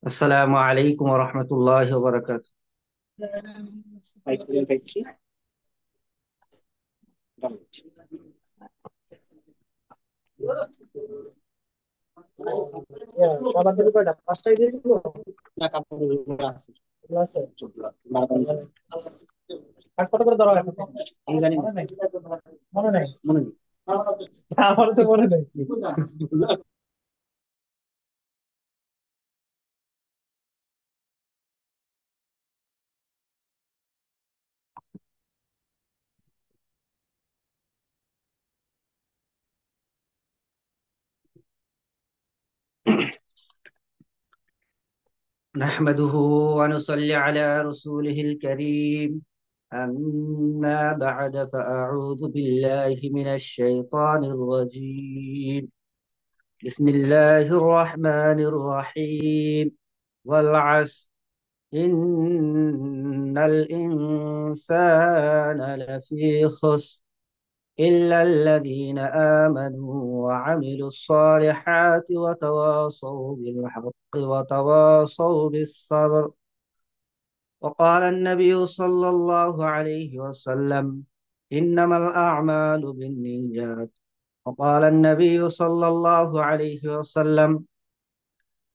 আসসালামু আলাইকুম ওয়া রাহমাতুল্লাহি ওয়া বারাকাতুহু। 5 7 5 3 খাবার দেবে কয়টা? পাঁচটায় দিয়ে দিব না কাপড় আছে আছে আর কত করে ধরা এখন আমি জানি না। মনে নাই মনে নেই আমার তো মনে নেই نحمده ونصلي على رسوله الكريم. أما بعد فأعوذ بالله من الشيطان الرجيم. بسم الله الرحمن الرحيم. والعصر إن الإنسان لفي خسر إلا الذين آمنوا وعملوا الصالحات وتواصوا بالحق وتواصوا بالصبر. وقال النبي صلى الله عليه وسلم: إنما الأعمال بالنيات. وقال النبي صلى الله عليه وسلم: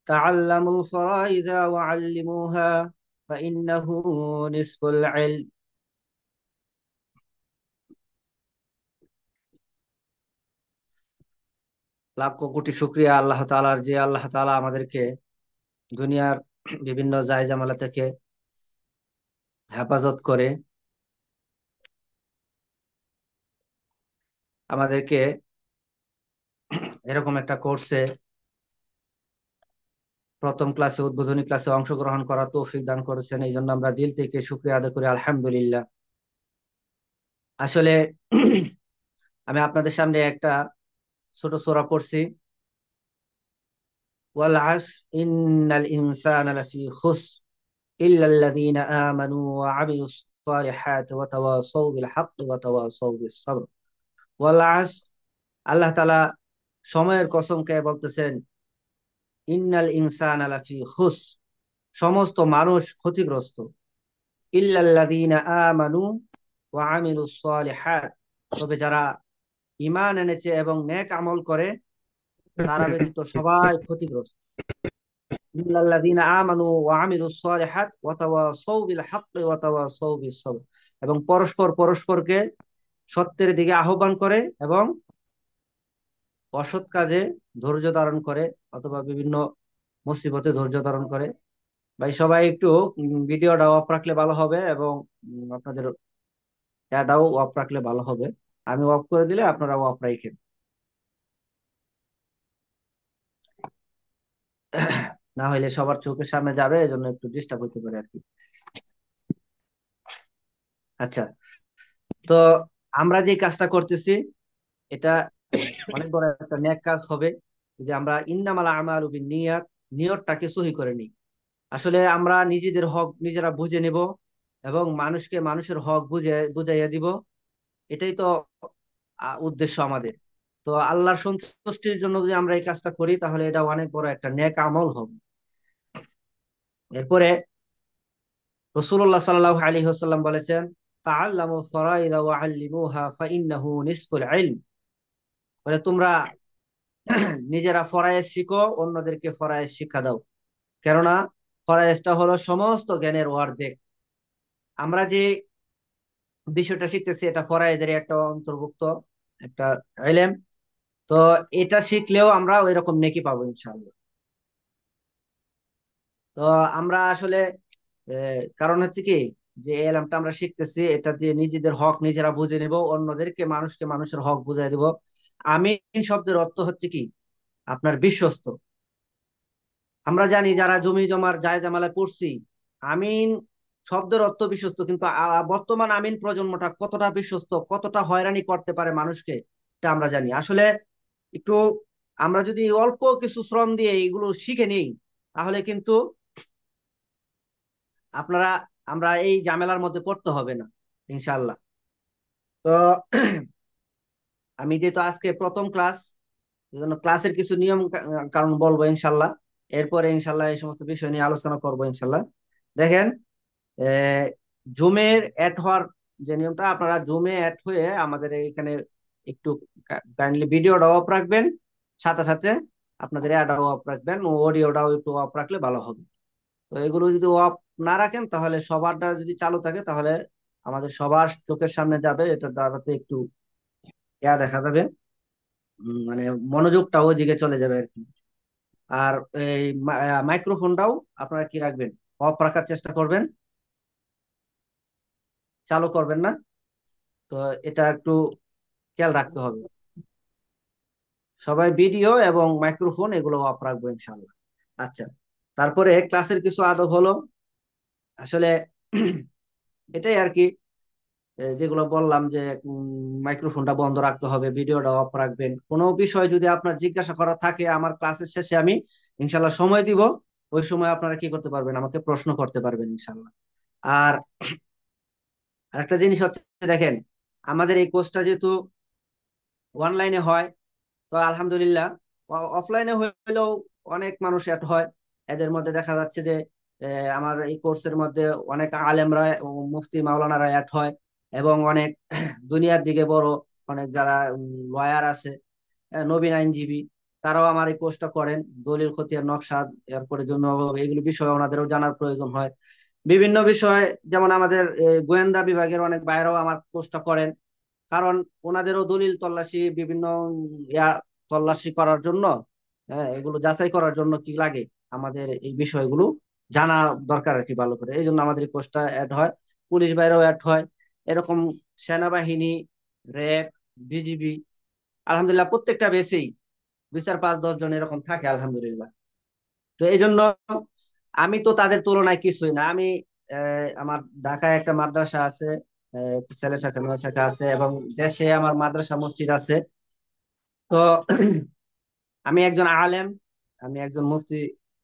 تعلموا الفرائض وعلموها فإنه نصف العلم. লাখ কোটি শুক্রিয়া আল্লাহ তাআলার, যে আল্লাহ তাআলা আমাদেরকে দুনিয়ার বিভিন্ন জায়জামালা থেকে হেফাজত করে আমাদেরকে এরকম একটা কোর্সে, প্রথম ক্লাসে, উদ্বোধনী ক্লাসে অংশগ্রহণ করার তৌফিক দান করেছেন। এই জন্য আমরা দিল থেকে শুকরিয়া আদায় করি, আলহামদুলিল্লাহ। আসলে আমি আপনাদের সামনে একটা ছোট সূরা পড়ছি, ওয়াল আসর ইন্নাল ইনসানা লাফি খুসর ইল্লাল্লাযীনা আমানু ওয়া আমিলুস সালিহাতি ওয়া তাওয়াসাউ বিল হাক্কি ওয়া তাওয়াসাউ বিস sabr। ওয়াল আসর, আল্লাহ তাআলা সময়ের কসম খেয়ে বলতেছেন, ইন্নাল ইনসানা লাফি খুসর, সমস্ত মানুষ ক্ষতিগ্রস্ত, ইল্লাল্লাযীনা আমানু ওয়া আমিলুস সালিহাত, তবে যারা ঈমান এনেছে এবং নেক আমল করে তারা ব্যতীত সবাই ক্ষতিগ্রস্ত। ইল্লাল্লাযীনা আমানু ওয়া আমিলুস সালিহাত ওয়া তাওয়াসাউ বিল হাক্কি ওয়া তাওয়াসাউ বিস sabr, এবং পরস্পর পরস্পরকে সত্যের দিকে আহ্বান করে এবং অসৎ কাজে ধৈর্য ধারণ করে, অথবা বিভিন্ন মুসিবতে ধৈর্য ধারণ করে। ভাই সবাই একটু ভিডিওটা অফ রাখলে ভালো হবে, এবং আপনাদের এটাও অফ রাখলে ভালো হবে। আমি অফ করে দিলে আপনারা অফ রাখেন। না হলে সবার চোখের সামনে যাবে, এই জন্য একটু ডিস্টার্ব হতে পারে আর কি। আচ্ছা, তো আমরা যে কাজটা করতেছি এটা অনেক বড় একটা নেক কাজ হবে, যে আমরা ইন্নামাল আমালু বিন্নিয়াত, নিয়তটাকে সহি করে নিই। আসলে আমরা নিজেদের হক নিজেরা বুঝে নিব এবং মানুষকে মানুষের হক বুঝাইয়া দিব, এটাই তো উদ্দেশ্য আমাদের। তো আল্লাহর সন্তুষ্টির জন্য যদি আমরা এই কাজটা করি তাহলে এটা অনেক বড় একটা নেক আমল হবে। এরপরে রাসূলুল্লাহ সাল্লাল্লাহু আলাইহি ওয়াসাল্লাম বলেছেন, তাআল্লামু ফারাইদা ওয়া আল্লিমুহা ফাইন্নাহু নিসফুল ইলম। বলে তোমরা নিজেরা ফরায়েজ শিখো, অন্যদেরকে ফরায়েজ শিক্ষা দাও, কেননা ফরায়েজটা হলো সমস্ত জ্ঞানের অর্ধেক। আমরা যে বিষয়টা শিখতেছি এটা ফরায়েজের একটা অন্তর্ভুক্ত একটা ইলম। তো এটা শিখলেও আমরা ওই রকম নেকি পাবো ইনশাআল্লাহ। তো আমরা আসলে কারণ হচ্ছে কি, যে এই এলামটা আমরা শিখতেছি এটা যে নিজেদের হক নিজেরা বুঝে নিব, অন্যদেরকে মানুষকে মানুষের হক বুঝাই দিব। আমিন শব্দের অর্থ হচ্ছে কি, আপনার বিশ্বস্ত। আমরা জানি যারা জমি জমার জায়জামালায় পড়ছি, আমিন শব্দের অর্থ বিশ্বস্ত, কিন্তু বর্তমান আমিন প্রজন্মটা কতটা বিশ্বস্ত, কতটা হয়রানি করতে পারে মানুষকে, এটা আমরা জানি। আসলে একটু আমরা যদি অল্প কিছু শ্রম দিয়ে এগুলো শিখে নিই তাহলে কিন্তু আপনারা আমরা এই ঝামেলার মধ্যে পড়তে হবে না ইনশাল্লাহ। তো আমি যেহেতু আজকে প্রথম ক্লাস, এই জন্য ক্লাসের কিছু নিয়ম কারণ বলবো ইনশাল্লাহ। এরপরে ইনশাল্লাহ এই সমস্ত বিষয় নিয়ে আলোচনা করবো ইনশাল্লাহ। দেখেন, জুমের অ্যাড হওয়ার যে নিয়মটা, আপনারা জুমে অ্যাড হয়ে আমাদের এইখানে একটু কাইন্ডলি ভিডিওটা অফ রাখবেন, সাথে সাথে আপনাদের অ্যাডও অফ রাখবেন, অডিওটাও একটু অফ রাখলে ভালো হবে। তো এগুলো যদি অফ না রাখেন তাহলে সবারটা যদি চালু থাকে তাহলে আমাদের সবার চোখের সামনে যাবে, এটা দ্বারাতে একটু দেখা যাবে, মানে মনোযোগটা ওইদিকে চলে যাবে আর কি। আর এই মাইক্রোফোনটাও আপনারা কি রাখবেন, অফ রাখার চেষ্টা করবেন, চালু করবেন না। তো এটা একটু খেয়াল রাখতে হবে। সবাই ভিডিও এবং মাইক্রোফোন এগুলো অফ রাখবো ইনশাল্লাহ। আচ্ছা, তারপরে ক্লাসের কিছু আদব হলো আসলে এটাই আর কি, যেগুলো বললাম যে মাইক্রোফোনটা বন্ধ রাখতে হবে, ভিডিওটা অফ রাখবেন। কোনো বিষয় যদি আপনার জিজ্ঞাসা করা থাকে আমার ক্লাসের শেষে আমি ইনশাল্লাহ সময় দিব, ওই সময় আপনারা কি করতে পারবেন, আমাকে প্রশ্ন করতে পারবেন ইনশাল্লাহ। আর আরেকটা জিনিস হচ্ছে, দেখেন আমাদের এই কোর্সটা যেহেতু অনলাইনে হয়, তো আলহামদুলিল্লাহ অফলাইনে হলেও অনেক মানুষ অ্যাড হয়। এদের মধ্যে দেখা যাচ্ছে যে আমার এই কোর্সের মধ্যে অনেক আলেমরা ও মুফতি মাওলানারা অ্যাড হয়, এবং অনেক দুনিয়ার দিকে বড় অনেক যারা লয়ার আছে, নবীন আইনজীবী, তারাও আমার এই কোর্সটা করেন। দলিল খতিয়ান নকশা, এরপরে জন্য এগুলো বিষয়ে ওনাদেরও জানার প্রয়োজন হয়। বিভিন্ন বিষয়, যেমন আমাদের গোয়েন্দা বিভাগের অনেক বাইরেও আমার কোর্সটা করেন, কারণ ওনাদেরও দলিল তল্লাশি বিভিন্ন ইয়া তল্লাশি করার জন্য, এগুলো যাচাই করার জন্য কি লাগে, আমাদের এই বিষয়গুলো জানা দরকার আর কি ভালো করে। এই জন্য আমাদের এই কোর্সটা অ্যাড হয়। পুলিশ বাইরেও অ্যাড হয় এরকম, সেনাবাহিনী, র্যাব, বিজিবি, আলহামদুলিল্লাহ প্রত্যেকটা বেসেই 2 4 5 10 জন এরকম থাকে আলহামদুলিল্লাহ। তো এই জন্য আমি তো তাদের তুলনায় কিছুই না। আমি আমার ঢাকায় একটা মাদ্রাসা আছে, একটা ছেলে শাখা মেয়ে শাখা আছে, এবং দেশে আমার মাদ্রাসা মসজিদ আছে। তো আমি একজন আলেম, আমি একজন মুফতি।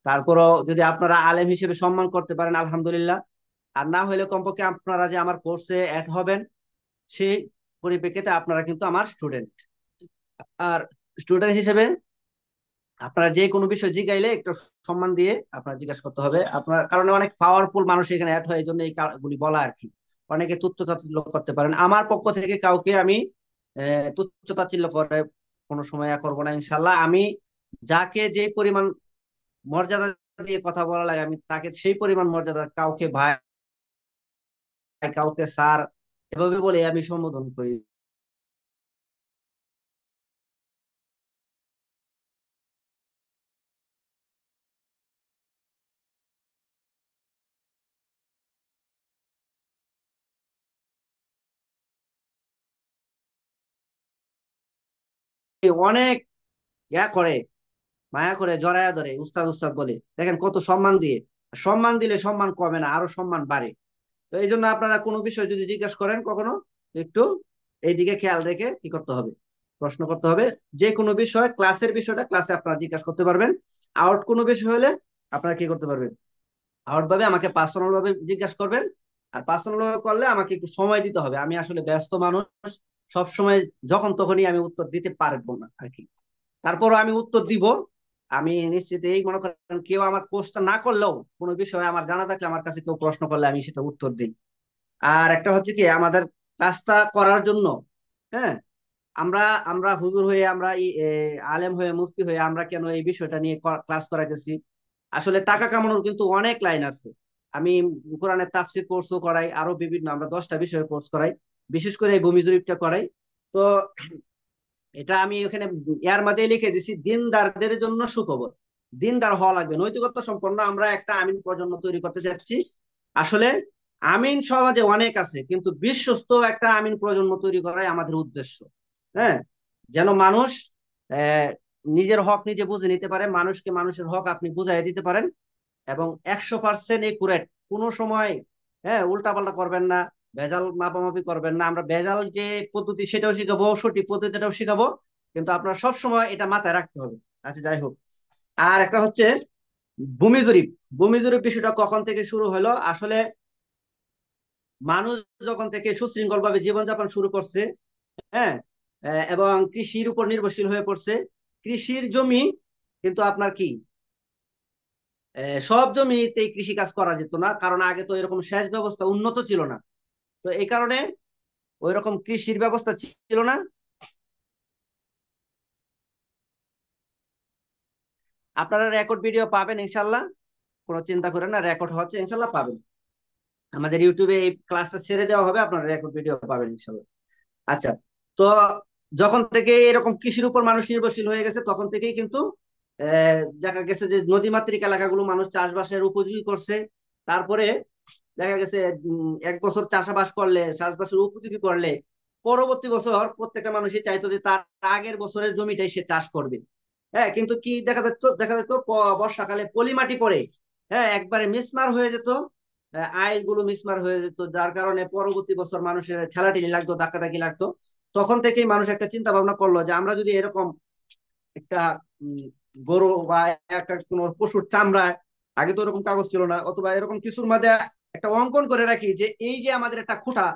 তারপরও যদি আপনারা আলেম হিসেবে সম্মান করতে পারেন আলহামদুলিল্লাহ, আর না হলে কমপক্ষে আপনারা যে আমার কোর্সে অ্যাড হবেন সেই পরিপ্রেক্ষিতে আপনারা কিন্তু আমার স্টুডেন্ট। আর স্টুডেন্ট হিসেবে আপনারা যে কোনো বিষয় জিগাইলে একটু সম্মান দিয়ে আপনারা জিজ্ঞাসা করতে হবে। আপনার কারণে অনেক পাওয়ারফুল মানুষ এখানে অ্যাড হয়, এই জন্য এই গুলি বলা আর কি। অনেকে তুচ্ছ তাচ্ছিল্য করতে পারেন, আমার পক্ষ থেকে কাউকে আমি তুচ্ছ তাচ্ছিল্য করে কোনো সময় করবো না ইনশাল্লাহ। আমি যাকে যে পরিমাণ মর্যাদা দিয়ে কথা বলা লাগে আমি তাকে সেই পরিমাণ মর্যাদা, কাউকে ভাই, কাউকে স্যার এভাবে বলে আমি সম্বোধন করি। অনেক করে, মায়া করে জড়ায়া ধরে উস্তাদ উস্তাদ বলে, দেখেন কত সম্মান দিয়ে। সম্মান দিলে সম্মান কমে না, আরো সম্মান বাড়ে। তো এই জন্য আপনারা কোনো বিষয় যদি জিজ্ঞাসা করেন কখনো, একটু এইদিকে খেয়াল রেখে কি করতে হবে, প্রশ্ন করতে হবে। যে কোনো বিষয়, ক্লাসের বিষয়টা ক্লাসে আপনারা জিজ্ঞাসা করতে পারবেন। আউট কোনো বিষয় হলে আপনারা কি করতে পারবেন, আউট ভাবে আমাকে পার্সোনাল ভাবে জিজ্ঞাসা করবেন। আর পার্সোনাল ভাবে করলে আমাকে একটু সময় দিতে হবে, আমি আসলে ব্যস্ত মানুষ, সব সময় যখন তখনই আমি উত্তর দিতে পারবো না আর কি। তারপরও আমি উত্তর দিব। আমি নিশ্চিত এই মনে করেন কেউ আমার কোর্সটা না করলেও কোনো বিষয়ে আমার জানা থাকলে আমার কাছে কেউ প্রশ্ন করলে আমি সেটা উত্তর দিই। আর একটা হচ্ছে কি, আমাদের কাজটা করার জন্য, হ্যাঁ, আমরা আমরা হুজুর হয়ে, আমরা আলেম হয়ে, মুফতি হয়ে আমরা কেন এই বিষয়টা নিয়ে ক্লাস করাইতেছি? আসলে টাকা কামানোর কিন্তু অনেক লাইন আছে। আমি কোরআনের তাফসীর কোর্সও করাই, আরো বিভিন্ন আমরা 10টা বিষয়ে কোর্স করাই, বিশেষ করে এই ভূমি জরিপটা করাই। তো এটা আমি ওখানে এর মধ্যে লিখে দিছি, দিনদারদের জন্য সুখবর। দিনদার হওয়া লাগবে, নৈতিকতা সম্পন্ন আমরা একটা আমিন প্রজন্ম তৈরি করতে যাচ্ছি। আসলে আমিন সমাজে অনেক আছে, কিন্তু বিশ্বস্ত একটা আমিন প্রজন্ম তৈরি করাই আমাদের উদ্দেশ্য। হ্যাঁ, যেন মানুষ আহ, নিজের হক নিজে বুঝে নিতে পারে, মানুষকে মানুষের হক আপনি বুঝাই দিতে পারেন, এবং 100% একুরেট, কোনো সময় উল্টাপাল্টা করবেন না, ভেজাল মাপামাপি করবেন না। আমরা ভেজাল যে পদ্ধতি সেটাও শিখাবো, সঠিক পদ্ধতিটাও শিখাবো, কিন্তু আপনার সব সময় এটা মাথায় রাখতে হবে। আচ্ছা, যাই হোক। আর একটা হচ্ছে ভূমি জরিপ। ভূমি জরিপ বিষয়টা কখন থেকে শুরু হলো আসলে, মানুষ যখন থেকে সুশৃঙ্খল ভাবে জীবনযাপন শুরু করছে, হ্যাঁ, এবং কৃষির উপর নির্ভরশীল হয়ে পড়ছে। কৃষির জমি কিন্তু আপনার কি সব জমিতেই কৃষি কাজ করা যেত না, কারণ আগে তো এরকম সেচ ব্যবস্থা উন্নত ছিল না। তো এই কারণে ওই রকম কৃষির ব্যবস্থা ছিল না। আপনারা রেকর্ড ভিডিও পাবেন ইনশাল্লাহ, কোনো চিন্তা করেন না, রেকর্ড হচ্ছে ইনশাল্লাহ পাবেন। আমাদের ইউটিউবে এই ক্লাসটা ছেড়ে দেওয়া হবে, আপনারা রেকর্ড ভিডিও পাবেন ইনশাল্লাহ। আচ্ছা, তো যখন থেকে এরকম কৃষির উপর মানুষ নির্ভরশীল হয়ে গেছে, তখন থেকেই কিন্তু দেখা গেছে যে নদীমাতৃক এলাকাগুলো মানুষ চাষবাসের উপযোগী করছে। তারপরে দেখা গেছে এক বছর চাষাবাস করলে, চাষবাসের উপযোগী করলে, পরবর্তী বছর প্রত্যেকটা মানুষই চাইতো যে তার আগের বছরের জমিটাই সে চাষ করবে। হ্যাঁ, কিন্তু কি দেখা যেত বর্ষাকালে পলি মাটি পড়ে, হ্যাঁ একবারে মিসমার হয়ে যেত, আইল গুলো মিসমার হয়ে যেত, যার কারণে পরবর্তী বছর মানুষের ঠেলাঠেলি লাগতো, ধাক্কাধাক্কি লাগতো। তখন থেকেই মানুষ একটা চিন্তা ভাবনা করলো যে আমরা যদি এরকম একটা গরু বা একটা কোনো পশুর চামড়ায়, আগে তো এরকম কাগজ ছিল না, অথবা এরকম কিছুর মধ্যে একটা অঙ্কন করে রাখি যে এই যে আমাদের একটা খুঁটা,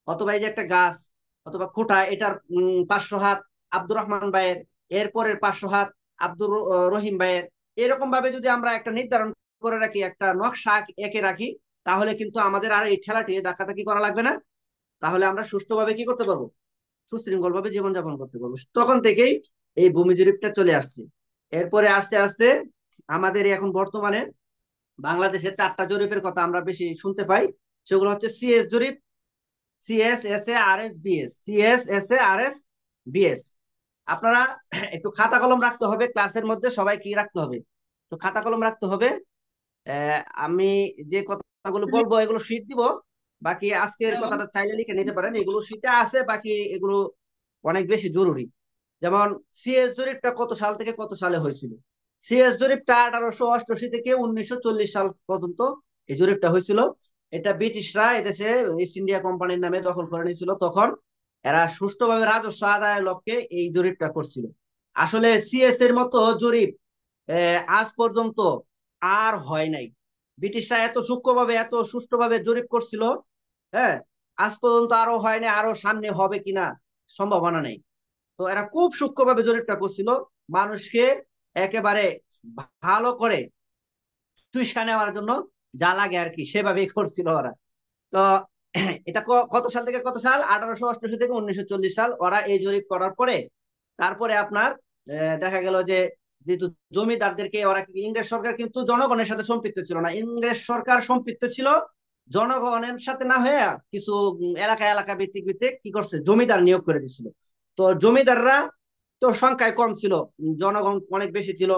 অথবা এই যে একটা গাছ অথবা খুঁটা, এটার 500 হাত আব্দুর রহমান ভাইয়ের, এরপরের 500 হাত রহিম ভাইয়ের, এরকম ভাবে যদি আমরা একটা নির্ধারণ করে রাখি, একটা নকশা এঁকে রাখি, তাহলে কিন্তু আমাদের আর এই ঠেলাটি ধাক্কাধাক্কি করা লাগবে না। তাহলে আমরা সুষ্ঠুভাবে কি করতে পারবো, সুশৃঙ্খল ভাবে জীবনযাপন করতে পারবো। তখন থেকেই এই ভূমি জরিপটা চলে আসছে। এরপরে আস্তে আস্তে আমাদের এখন বর্তমানে বাংলাদেশে 4টা জরিপের কথা আমরা বেশি শুনতে পাই। সেগুলো হচ্ছে সিএস জরিপ, CSSA RS BS, CSSA RS BS। আপনারা একটু খাতা কলম রাখতে হবে, ক্লাসের মধ্যে সবাই কি রাখতে হবে, তো খাতা কলম রাখতে হবে। আমি যে কথাগুলো বলবো এগুলো শীট দিব, বাকি আজকের কথাটা চাইলে লিখে নিতে পারেন, এগুলো শীটে আছে, বাকি এগুলো অনেক বেশি জরুরি। যেমন সিএস জরিপটা কত সাল থেকে কত সালে হয়েছিল? সিএস জরিপটা 1888 থেকে 1940 সাল পর্যন্ত এই জরিপটা হয়েছিল। এটা ব্রিটিশরা এদেশে ইস্ট ইন্ডিয়া কোম্পানির নামে দখল করে নিয়েছিল তখন। এরা সুষ্ঠুভাবে রাজস্ব আদায়ের লক্ষ্যে এই জরিপটা করছিল। আসলে সিএস এর মতো জরিপ আজ পর্যন্ত আর হয় নাই। ব্রিটিশরা এত সূক্ষ্মভাবে এত সুষ্ঠুভাবে জরিপ করছিল, হ্যাঁ, আজ পর্যন্ত আরো হয়নি, আরো সামনে হবে কিনা সম্ভাবনা নেই। তো এরা খুব সূক্ষ্মভাবে জরিপটা করছিল, মানুষকে একেবারে ভালো করে চুইসা নেওয়ার জন্য, যা লাগে আর কি সেভাবেই করছিল ওরা। তো এটা কত সাল থেকে কত সাল, 1888 থেকে 1940 সাল ওরা এই জরিপ করার পরে, তারপরে আপনার দেখা গেল যে যেহেতু জমিদারদেরকে ওরা, ইংরেজ সরকার কিন্তু জনগণের সাথে সম্পৃক্ত ছিল না, ইংরেজ সরকার সম্পৃক্ত ছিল জনগণের সাথে না হয়ে কিছু এলাকা এলাকা ভিত্তিক ভিত্তিক কি করছে, জমিদার নিয়োগ করে দিছিল। তো জমিদাররা তো সংখ্যায় কম ছিল, জনগণ অনেক বেশি ছিল।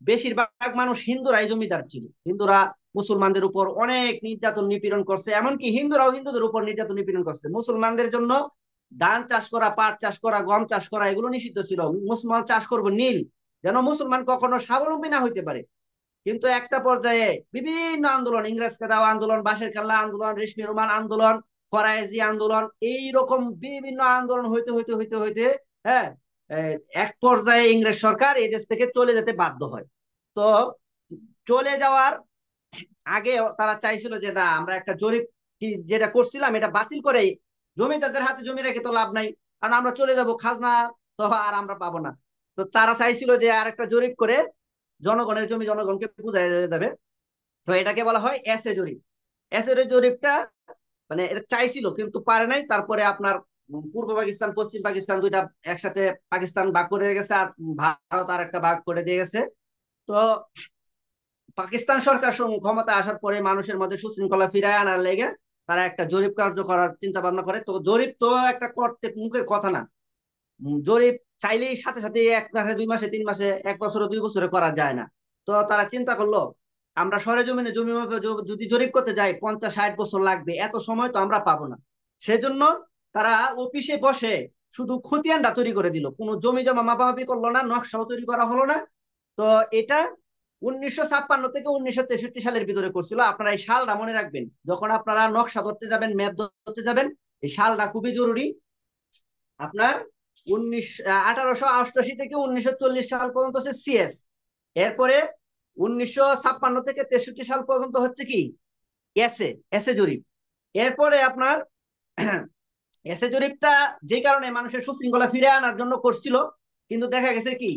বেশিরভাগ মানুষ হিন্দুরাই জমিদার ছিল। হিন্দুরা মুসলমানদের উপর অনেক নির্যাতন নিপীড়ন করছে, এমনকি হিন্দুরাও হিন্দুদের উপর নির্যাতন নিপীড়ন করছে। মুসলমানদের জন্য ধান চাষ করা, পাট চাষ করা, গম চাষ করা এগুলো নিষিদ্ধ ছিল। মুসলমান চাষ করবো নীল, যেন মুসলমান কখনো স্বাবলম্বী না হইতে পারে। কিন্তু একটা পর্যায়ে বিভিন্ন আন্দোলন, ইংরেজকে দেওয়া আন্দোলন, বাঁশের খেলনা আন্দোলন, রেশমি রোমান আন্দোলন, ফরায়েজি আন্দোলন, এইরকম বিভিন্ন আন্দোলন হইতে হইতে হইতে হইতে, হ্যাঁ, এক পর্যায়ে ইংরেজ সরকার এই দেশ থেকে চলে যেতে বাধ্য হয়। তো চলে যাওয়ার আগে তারা চাইছিল যে না, আমরা একটা জরিপ যেটা করছিলাম এটা বাতিল করে, জমিদারদের হাতে জমি রেখে তো লাভ নাই, কারণ আমরা চলে যাব, খাজনা তো আর আমরা পাবো না। তো তারা চাইছিল যে আর একটা জরিপ করে জনগণের জমি জনগণকে বুঝাই যাবে। তো এটাকে বলা হয় এসএ জরিপ। এসএ জরিপটা মানে এটা চাইছিল কিন্তু পারে নাই। তারপরে আপনার পূর্ব পাকিস্তান পশ্চিম পাকিস্তান দুইটা একসাথে, পাকিস্তান ভাগ করে গেছে আর ভারত আর একটা ভাগ করে দিয়ে গেছে। তো পাকিস্তান সরকার ক্ষমতা আসার পরে মানুষের মধ্যে সুশৃঙ্খলা ফিরায় আনার লেগে তারা একটা জরিপ কার্য করার চিন্তা ভাবনা করে। তো জরিপ তো একটা করতে মুখের কথা না, জরিপ চাইলেই সাথে সাথে 1 মাসে 2 মাসে 3 মাসে 1 বছরে 2 বছরে করা যায় না। তো তারা চিন্তা করলো আমরা সরেজমিনে জমি মাপে যদি জরিপ করতে যাই 50-60 বছর লাগবে, এত সময় তো আমরা পাবো না। সেজন্য তারা অফিসে বসে শুধু খতিয়ানটা তৈরি করে দিল, কোনো জমি জমা মাপামাপি করলো না, নকশাও তৈরি করা হলো না। তো এটা 1956 থেকে 1963 সালের ভিতরে করছিল। আপনারা এই সালটা মনে রাখবেন যখন আপনারা নকশা ধরতে যাবেন, ম্যাপ ধরতে যাবেন, এই সালটা খুবই জরুরি। আপনার 1888 থেকে 1940 সাল পর্যন্ত হচ্ছে সিএস। এরপরে 1956 থেকে 63 সাল পর্যন্ত হচ্ছে কি এসএ, এসএ জরিপ। এরপরে আপনার এসএ জরিপটা যে কারণে মানুষের সুশৃঙ্খলা ফিরে আনার জন্য করছিল, কিন্তু দেখা গেছে কি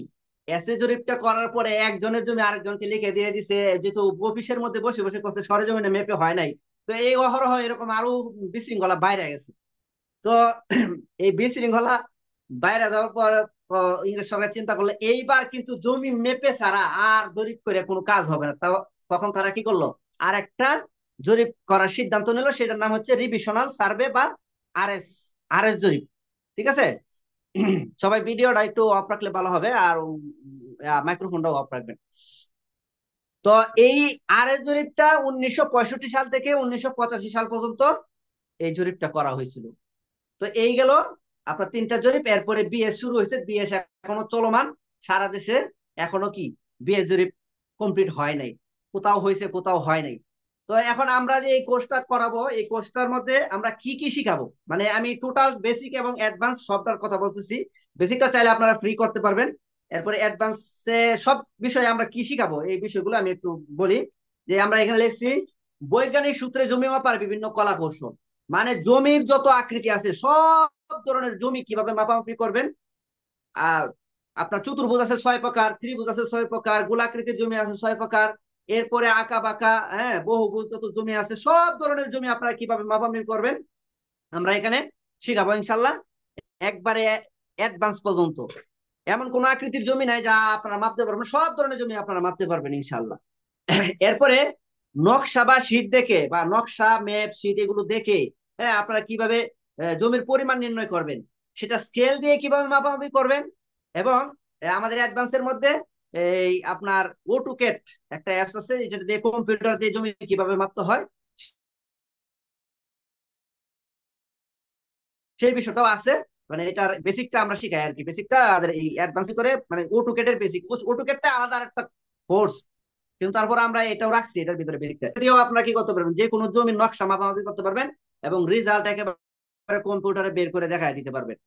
এসে জরিপটা করার পরে একজনের জমি আরেকজনকে লিখে দিয়ে দিছে, যেহেতু অফিসের মধ্যে বসে বসে করছে, সরেজমিনে মেপে হয় নাই। তো এই অহরহ এরকম আরো বিশৃঙ্খলা বাইরে গেছে। তো এই বিশৃঙ্খলা বাইরে যাওয়ার পর ইংরেজ সরকার চিন্তা করলো এইবার কিন্তু জমি মেপে ছাড়া আর জরিপ করে কোনো কাজ হবে না। তখন তারা কি করলো, আর একটা জরিপ করার সিদ্ধান্ত নিল, সেটার নাম হচ্ছে রিভিশনাল সার্ভে বা আরএস, আরএস জরিপ। ঠিক আছে। সবাই ভিডিওটা একটু অফ রাখলে ভালো হবে, আর মাইক্রোফোনটাও অফ রাখবেন। তো এই আরএস জরিপটা 1965 সাল থেকে 1985 সাল পর্যন্ত এই জরিপটা করা হয়েছিল। তো এই গেল আপনার তিনটা জরিপ। এরপরে বিএস শুরু হয়েছে, বিএস এখনো চলমান সারা দেশে। এখনো কি বিএস জরিপ কমপ্লিট হয় নাই, কোথাও হয়েছে কোথাও হয় নাই। তো এখন আমরা যে এই কোর্সটা করাবো, এই কোর্সটার মধ্যে আমরা কি কি শিখাবো, মানে আমি টোটাল বেসিক এবং অ্যাডভান্স সবটার কথা বলতেছি। বেসিকটা চাইলে আপনারা ফ্রি করতে পারবেন। এরপরে অ্যাডভান্সে সব বিষয়ে আমরা কি শিখাবো এই বিষয়গুলো আমি একটু বলি। যে আমরা এখানে লিখছি বৈজ্ঞানিক সূত্রে জমি মাপার বিভিন্ন কলা কৌশল, মানে জমির যত আকৃতি আছে সব ধরনের জমি কিভাবে মাপামাপি করবেন। আর আপনার চতুর্ভুজ আছে 6 প্রকার, ত্রিভুজ আছে 6 প্রকার, গোলাকৃতির জমি আছে 6 প্রকার। এরপরে আঁকা বাঁকা, হ্যাঁ, বহুভুজ যত জমি আছে সব ধরনের জমি আপনারা কিভাবে মাপামাপি করবেন আমরা এখানে শিখাবো ইনশাল্লাহ, একবারে অ্যাডভান্স পর্যন্ত। এমন কোন আকৃতির জমি নাই যা আপনারা মাপতে পারবেন, সব ধরনের জমি আপনারা মাপতে পারবেন ইনশাল্লাহ। এরপরে নকশা বা শীট দেখে, বা নকশা ম্যাপ শীট এগুলো দেখে, হ্যাঁ, আপনারা কিভাবে জমির পরিমাণ নির্ণয় করবেন, সেটা স্কেল দিয়ে কিভাবে মাপামাপি করবেন। এবং আমাদের অ্যাডভান্সের মধ্যে এই আপনার অটোক্যাড একটা অ্যাপস আছে, যেটা দিয়ে কম্পিউটার দিয়ে জমি কিভাবে মাপতে হয় সেই বিষয়টাও আছে। মানে এটার বেসিকটা আমরা শিখাই আর কি, বেসিকটা আমাদের এই অ্যাডভান্স করে, মানে অটোক্যাড এর বেসিক। অটোক্যাডটা আলাদা একটা কোর্স, কিন্তু তারপর আমরা এটাও রাখছি এটার ভিতরে বেসিকটা দিয়েও আপনারা কি করতে পারবেন, যে কোনো জমির নকশা মাপামাপি করতে পারবেন এবং রিজাল্ট একেবারে কম্পিউটারে বের করে দেখায় দিতে পারবেন।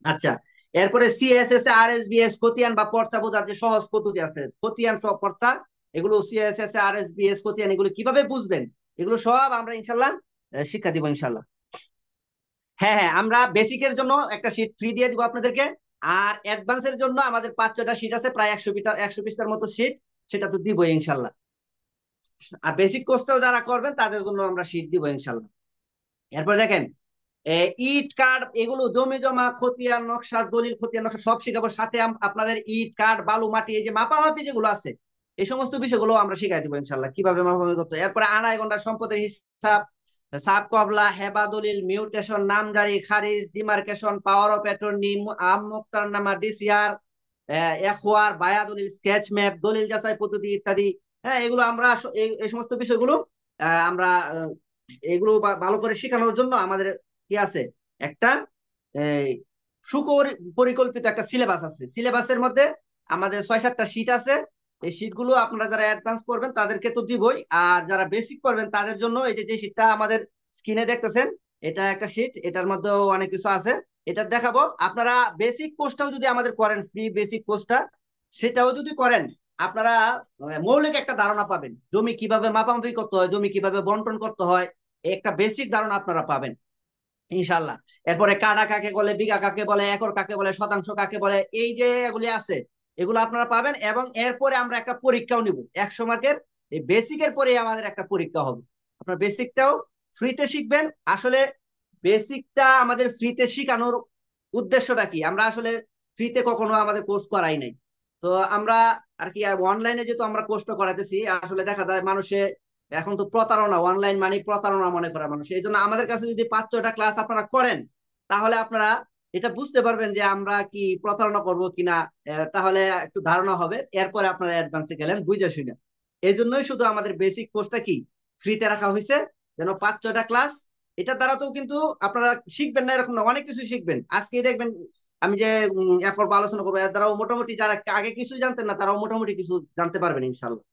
আচ্ছা, এরপরে সিএসএস আর এস বিএস খতিয়ান বা পর্চা বোঝার যে সহজ পদ্ধতি আছে, খতিয়ান সব পর্চা, এগুলো সিএসএস আর এস বিএস খতিয়ান এগুলো কিভাবে বুঝবেন, এগুলো সব আমরা ইনশাল্লাহ শিক্ষা দিব ইনশাল্লাহ। হ্যাঁ হ্যাঁ, আমরা বেসিকের জন্য একটা শীট ফ্রি দিয়ে দিব আপনাদেরকে। আর অ্যাডভান্সের জন্য আমাদের 5-6টা শীট আছে, প্রায় 100 পৃষ্ঠার মতো শীট, সেটা তো দিবই ইনশাল্লাহ। আর বেসিক কোর্সটাও যারা করবেন তাদের জন্য আমরা শীট দিব ইনশাল্লাহ। এরপর দেখেন ইট কার্ড, এগুলো জমি জমা খতিয়ান নকশা, দলিল খতিয়ান নকশা সব শিখাবো, সাথে আপনাদের ইট কার্ড বালু মাটি এই যে মাপামাপি যেগুলো আছে এই সমস্ত বিষয়গুলো আমরা শিখাই দিব ইনশাল্লাহ, কিভাবে মাপামাপি করতে। এরপরে আনায় গন্ডা সম্পদের হিসাব, সাব কবলা, হেবা দলিল, মিউটেশন, নামজারি, খারিজ, ডিমার্কেশন, পাওয়ার অফ অ্যাটর্নি, আম মুক্তারনামা, ডিসিআর, এখওয়ার, বায়া দলিল, স্কেচ ম্যাপ, দলিল যাচাই পদ্ধতি ইত্যাদি। হ্যাঁ, এগুলো আমরা এই সমস্ত বিষয়গুলো আমরা এগুলো ভালো করে শেখানোর জন্য আমাদের কি আছে, একটা এই সুপরিকল্পিত একটা সিলেবাস আছে। সিলেবাসের মধ্যে আমাদের 6-7টা শীট আছে। এই শীট গুলো আপনারা যারা অ্যাডভান্স করবেন তাদেরকে তো দিবই, আর যারা বেসিক করবেন তাদের জন্য এই যে শীটটা আমাদের স্ক্রিনে দেখতেছেন, এটা একটা শীট, এটার মধ্যেও অনেক কিছু আছে, এটা দেখাবো। আপনারা বেসিক কোর্সটাও যদি আমাদের করেন, ফ্রি বেসিক কোর্সটা, সেটাও যদি করেন, আপনারা মৌলিক একটা ধারণা পাবেন জমি কিভাবে মাপামাপি করতে হয়, জমি কিভাবে বন্টন করতে হয়, একটা বেসিক ধারণা আপনারা পাবেন ইনশাল্লাহ। এরপরে কাড়া কাকে বলে, বিঘা কাকে বলে, একর কাকে বলে, শতাংশ কাকে বলে, এই যে এগুলি আছে এগুলো আপনারা পাবেন। এবং এরপরে আমরা একটা পরীক্ষাও নিব 100 মার্কের। এই বেসিকের পরে আমাদের একটা পরীক্ষা হবে, আপনার বেসিকটাও ফ্রিতে শিখবেন। আসলে বেসিকটা আমাদের ফ্রিতে শিখানোর উদ্দেশ্যটা কি, আমরা আসলে ফ্রিতে কখনো আমাদের কোর্স করাই নাই। তো আমরা আর কি অনলাইনে যেহেতু আমরা কোর্সটা করাতেছি, আসলে দেখা যায় মানুষে এখন তো প্রতারণা, অনলাইন মানে প্রতারণা মনে করে মানুষ। এই জন্য আমাদের কাছে যদি 5-6টা ক্লাস আপনারা করেন, তাহলে আপনারা এটা বুঝতে পারবেন যে আমরা কি প্রতারণা করবো কিনা। তাহলে একটু ধারণা হবে, এরপরে আপনারা অ্যাডভান্সে গেলেন বুঝে শুনে। এই জন্যই শুধু আমাদের বেসিক কোর্সটা কি ফ্রিতে রাখা হয়েছে, যেন 5-6টা ক্লাস, এটা দ্বারা তো কিন্তু আপনারা শিখবেন না এরকম না, অনেক কিছু শিখবেন। আজকে দেখবেন আমি যে এরপর আলোচনা করবো, এর দ্বারাও মোটামুটি যারা আগে কিছু জানতেন না তারাও মোটামুটি কিছু জানতে পারবেন ইনশাল্লাহ।